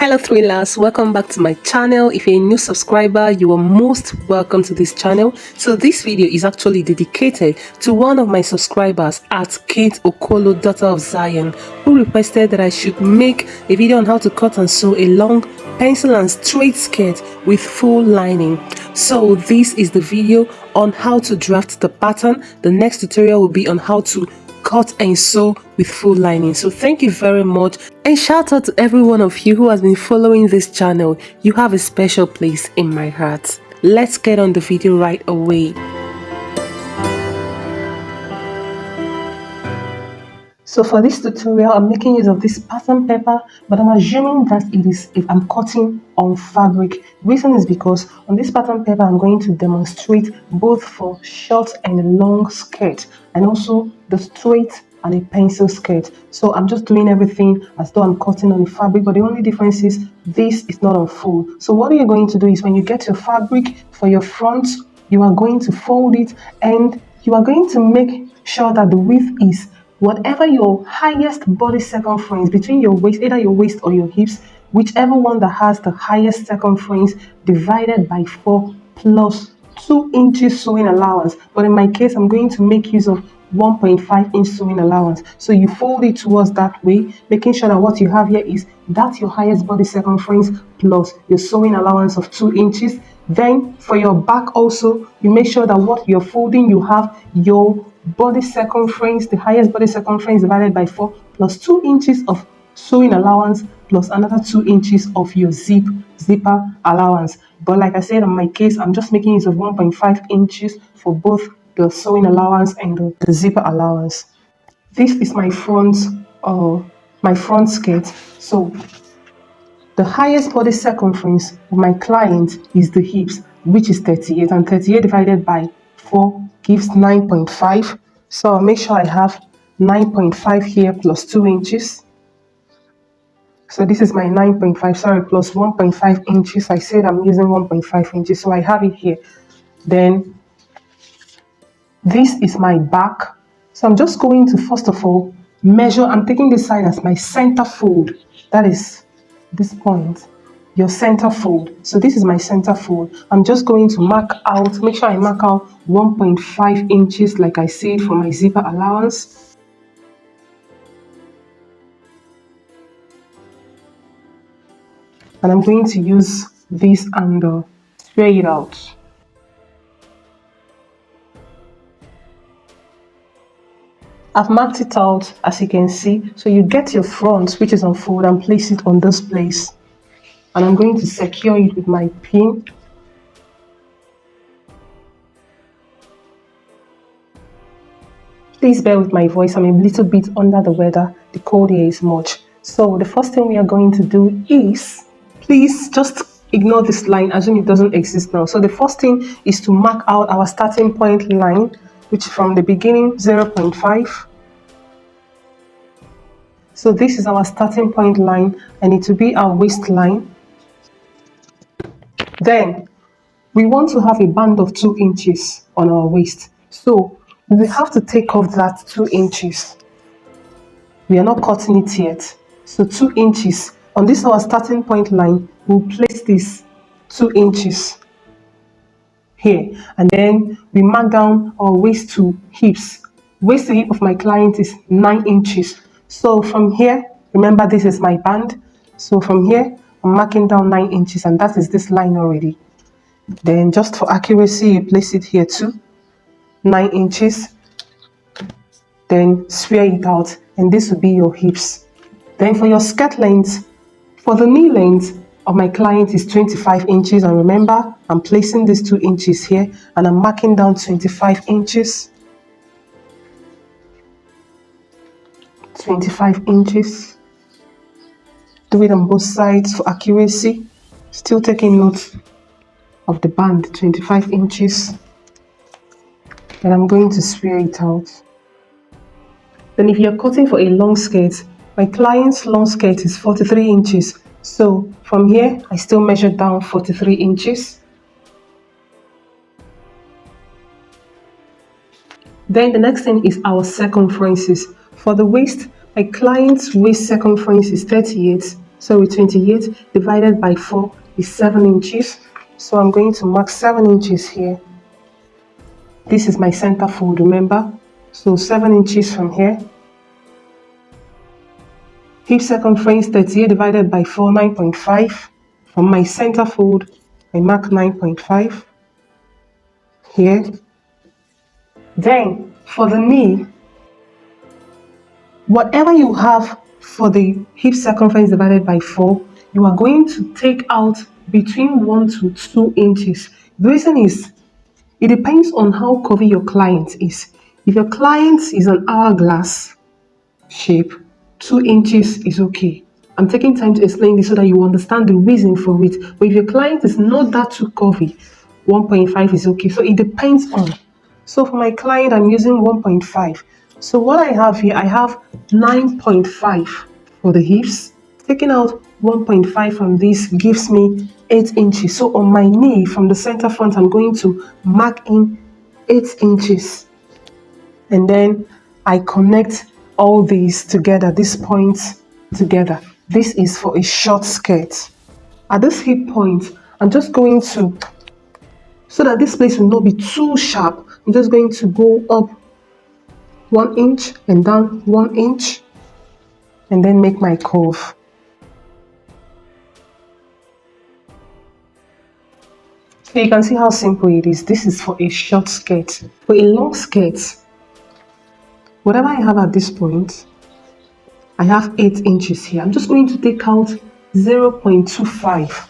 Hello thrillers, welcome back to my channel. If you're a new subscriber, you are most welcome to this channel. So this video is actually dedicated to one of my subscribers at Kate Okolo, daughter of Zion, who requested that I should make a video on how to cut and sew a long pencil and straight skirt with full lining. So this is the video on how to draft the pattern. The next tutorial will be on how to cut and sew with full lining. So thank you very much, and shout out to every one of you who has been following this channel. You have a special place in my heart. Let's get on the video right away. So for this tutorial, I'm making use of this pattern paper, but I'm assuming that it is if I'm cutting on fabric. The reason is because on this pattern paper, I'm going to demonstrate both for short and long skirt, and also the straight and a pencil skirt. So I'm just doing everything as though I'm cutting on the fabric, but the only difference is this is not on full. So what you're going to do is when you get your fabric for your front, you are going to fold it, and you are going to make sure that the width is whatever your highest body circumference between your waist, either your waist or your hips, whichever one that has the highest circumference, divided by 4 plus 2 inches sewing allowance. But in my case, I'm going to make use of 1.5 inch sewing allowance. So you fold it towards that way, making sure that what you have here is that's your highest body circumference plus your sewing allowance of 2 inches. Then for your back also, you make sure that what you're folding, you have your body circumference, the highest body circumference divided by 4 plus 2 inches of sewing allowance plus another 2 inches of your zipper allowance. But like I said, in my case, I'm just making use of 1.5 inches for both the sewing allowance and the zipper allowance. This is my front skirt. So the highest body circumference of my client is the hips, which is 38, and 38 divided by 4 gives 9.5. So I'll make sure I have 9.5 here plus 2 inches. So this is my 9.5, sorry, plus 1.5 inches. I said I'm using 1.5 inches, so I have it here. Then this is my back. So I'm just going to, first of all, measure. I'm taking this side as my center fold. That is this point, your center fold. So this is my center fold. I'm just going to mark out, make sure I mark out 1.5 inches like I said for my zipper allowance. And I'm going to use this and square it out. I've marked it out as you can see. So you get your front, which is on fold, and place it on this place. And I'm going to secure it with my pin. Please bear with my voice. I'm a little bit under the weather. The cold here is much. So the first thing we are going to do is, please just ignore this line, assume it doesn't exist now. So the first thing is to mark out our starting point line, which from the beginning 0.5. So this is our starting point line, and it will be our waistline. Then we want to have a band of 2 inches on our waist. So we have to take off that 2 inches. We are not cutting it yet. So 2 inches. On this our starting point line, we'll place this 2 inches here. And then we mark down our waist to hips. Waist to hip of my client is 9 inches. So from here, remember this is my band. So from here, I'm marking down 9 inches, and that is this line already. Then just for accuracy, you place it here too, 9 inches. Then square it out, and this will be your hips. Then for your skirt length, for the knee length of my client is 25 inches. And remember, I'm placing these 2 inches here, and I'm marking down 25 inches. 25 inches. Do it on both sides for accuracy. Still taking note of the band, 25 inches. And I'm going to square it out. Then if you're cutting for a long skirt, my client's long skirt is 43 inches. So from here, I still measure down 43 inches. Then the next thing is our circumferences. For the waist, my client's waist circumference is 38. So 28 divided by 4 is 7 inches. So I'm going to mark 7 inches here. This is my center fold, remember? So 7 inches from here. Hip circumference 38 divided by 4, 9.5. From my center fold, I mark 9.5 here. Then for the knee, whatever you have for the hip circumference divided by 4, you are going to take out between 1 to 2 inches. The reason is, it depends on how curvy your client is. If your client is an hourglass shape, 2 inches is okay. I'm taking time to explain this so that you understand the reason for it. But if your client is not that too curvy, 1.5 is okay. So it depends on. So for my client, I'm using 1.5. So what I have here, I have 9.5 for the hips. Taking out 1.5 from this gives me 8 inches. So on my knee, from the center front, I'm going to mark in 8 inches. And then I connect all these together, these points together. This is for a short skirt. At this hip point, I'm just going to, so that this place will not be too sharp, I'm just going to go up 1 inch and down 1 inch and then make my curve. So you can see how simple it is. This is for a short skirt. For a long skirt, whatever I have at this point, I have 8 inches here. I'm just going to take out 0.25,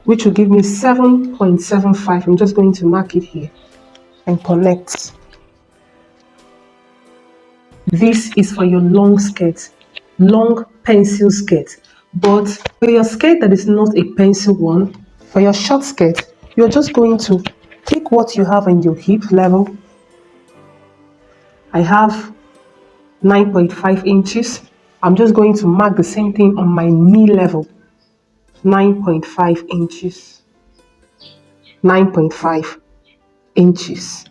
which will give me 7.75. I'm just going to mark it here and connect. This is for your long skirt, long pencil skirt. But for your skirt that is not a pencil one, for your short skirt, you're just going to take what you have in your hip level. I have 9.5 inches. I'm just going to mark the same thing on my knee level. 9.5 inches. 9.5 inches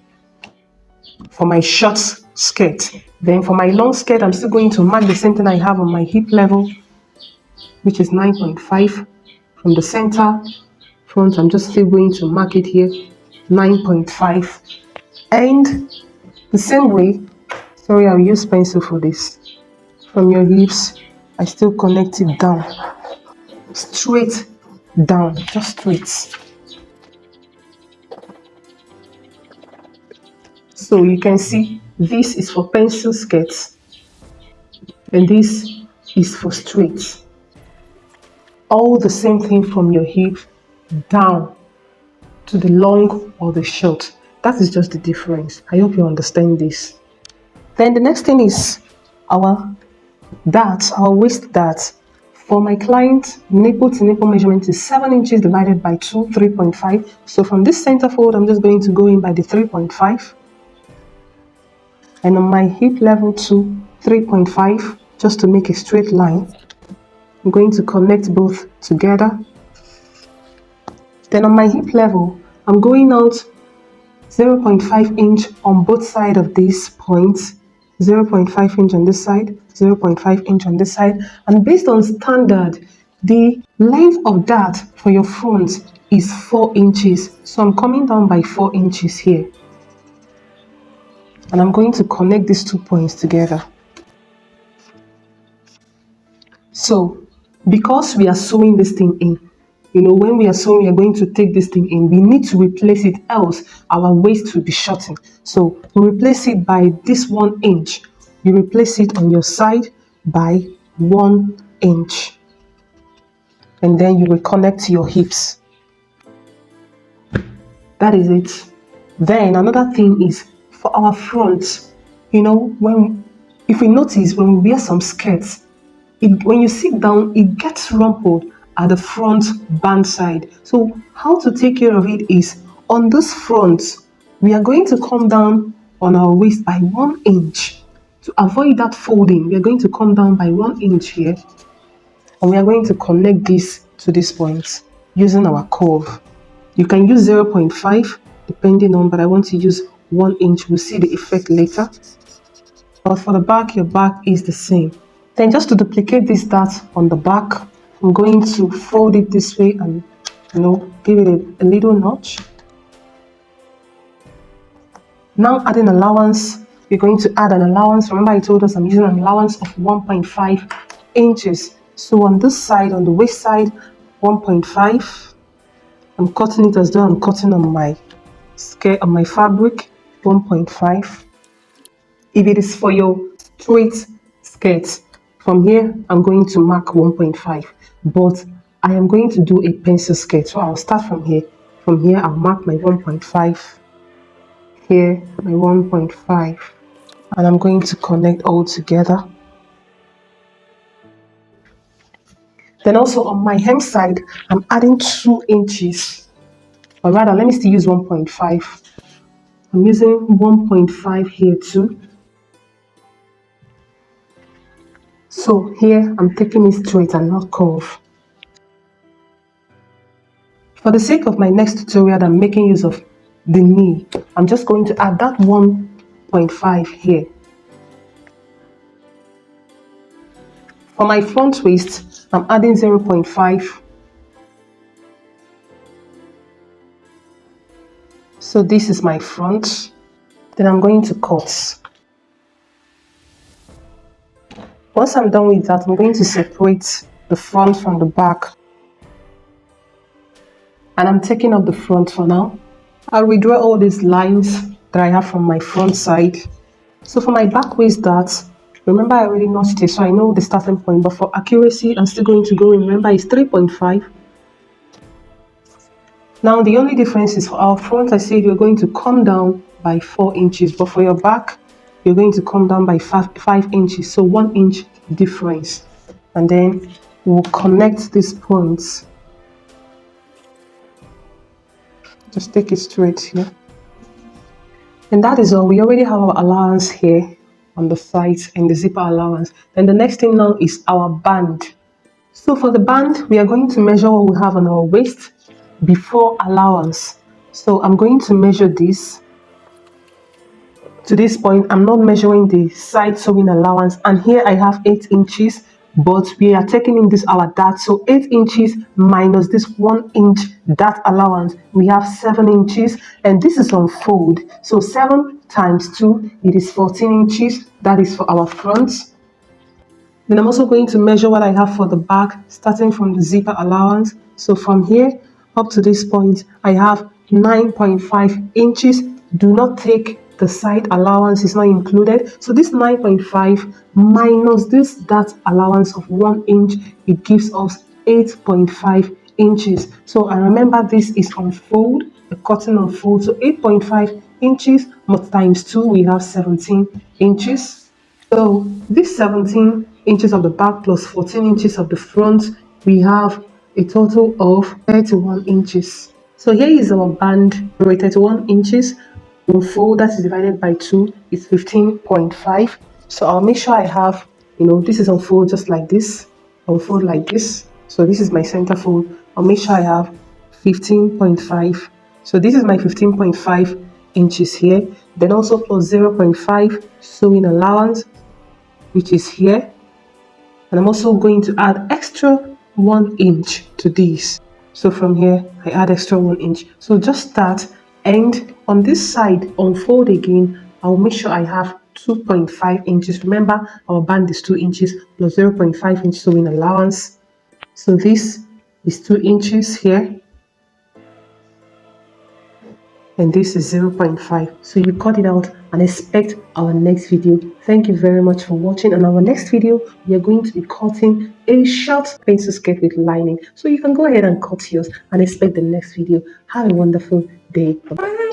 for my short skirt. Then for my long skirt, I'm still going to mark the same thing I have on my hip level, which is 9.5 from the center front. I'm just still going to mark it here, 9.5. And the same way, sorry, I'll use pencil for this. From your hips, I still connect it down, straight down, just straight. So you can see this is for pencil skirts and this is for straight. All the same thing from your hip down to the long or the short. That is just the difference. I hope you understand this. Then the next thing is our waist dart. For my client, nipple to nipple measurement is 7 inches divided by 2, 3.5. So from this center fold, I'm just going to go in by the 3.5. And on my hip level to 3.5, just to make a straight line, I'm going to connect both together. Then on my hip level, I'm going out 0.5 inch on both sides of these points, 0.5 inch on this side, 0.5 inch on this side. And based on standard, the length of that for your front is 4 inches. So I'm coming down by 4 inches here. And I'm going to connect these 2 points together. So, because we are sewing this thing in, when we are sewing, we are going to take this thing in. We need to replace it, else our waist will be shortened. So, we replace it by this 1 inch. You replace it on your side by 1 inch. And then you will connect your hips. That is it. Then another thing is for our front. If we notice when we wear some skirts, when you sit down, it gets rumpled at the front band side. So how to take care of it is, on this front, we are going to come down on our waist by 1 inch. To avoid that folding, we are going to come down by 1 inch here. And we are going to connect this to this point using our curve. You can use 0.5 depending on, but I want to use 1 inch. We'll see the effect later. But for the back, your back is the same. Then just to duplicate this dart on the back, I'm going to fold it this way and give it a little notch. Now adding allowance, we're going to add an allowance. Remember I told us I'm using an allowance of 1.5 inches. So on this side, on the waist side, 1.5. I'm cutting it as though I'm cutting on my skirt, on my fabric, 1.5. If it is for your straight skirt, from here I'm going to mark 1.5. But I am going to do a pencil skirt, so I'll start from here. From here I'll mark my 1.5. Here my 1.5, and I'm going to connect all together. Then also on my hem side, I'm adding 2 inches, or rather let me still use 1.5. I'm using 1.5 here too. So here I'm taking it straight and not curve. For the sake of my next tutorial, I'm making use of the knee. I'm just going to add that 1.5 here. For my front waist, I'm adding 0.5. So this is my front. Then I'm going to cut. Once I'm done with that, I'm going to separate the front from the back. And I'm taking up the front for now. I'll redraw all these lines that I have from my front side. So for my back waist dart, remember I already notched it, so I know the starting point, but for accuracy, I'm still going to go, remember it's 3.5. Now the only difference is for our front, I said you're going to come down by 4 inches, but for your back, you're going to come down by 5 inches, so 1 inch difference. And then we'll connect these points. Just take it straight here. And that is all. We already have our allowance here on the sides and the zipper allowance. Then the next thing now is our band. So for the band, we are going to measure what we have on our waist before allowance. So I'm going to measure this. To this point, I'm not measuring the side sewing allowance, and here I have 8 inches, but we are taking in this our dart, so 8 inches minus this 1 inch dart allowance, we have 7 inches, and this is on fold, so 7 times 2, it is 14 inches. That is for our front. Then I'm also going to measure what I have for the back, starting from the zipper allowance. So from here up to this point, I have 9.5 inches. Do not take the side allowance, is not included. So this 9.5 minus this dart allowance of 1 inch, it gives us 8.5 inches. So I remember this is on fold, the cotton on fold. So 8.5 inches times 2, we have 17 inches. So this 17 inches of the back plus 14 inches of the front, we have a total of 31 inches. So here is our band, 31 inches. On fold, that is divided by 2 is 15.5. So I'll make sure I have, this is on fold just like this, on fold like this. So this is my center fold. I'll make sure I have 15.5. So this is my 15.5 inches here. Then also plus 0.5 sewing allowance, which is here. And I'm also going to add extra 1 inch to this. So from here, I add extra 1 inch. So just start, and on this side, unfold again. I'll make sure I have 2.5 inches. Remember, our band is 2 inches plus 0.5 inch sewing allowance. So this is 2 inches here. And this is 0.5. So you cut it out and expect our next video. Thank you very much for watching. On our next video, we are going to be cutting a short pencil skirt with lining. So you can go ahead and cut yours and expect the next video. Have a wonderful day. Bye-bye.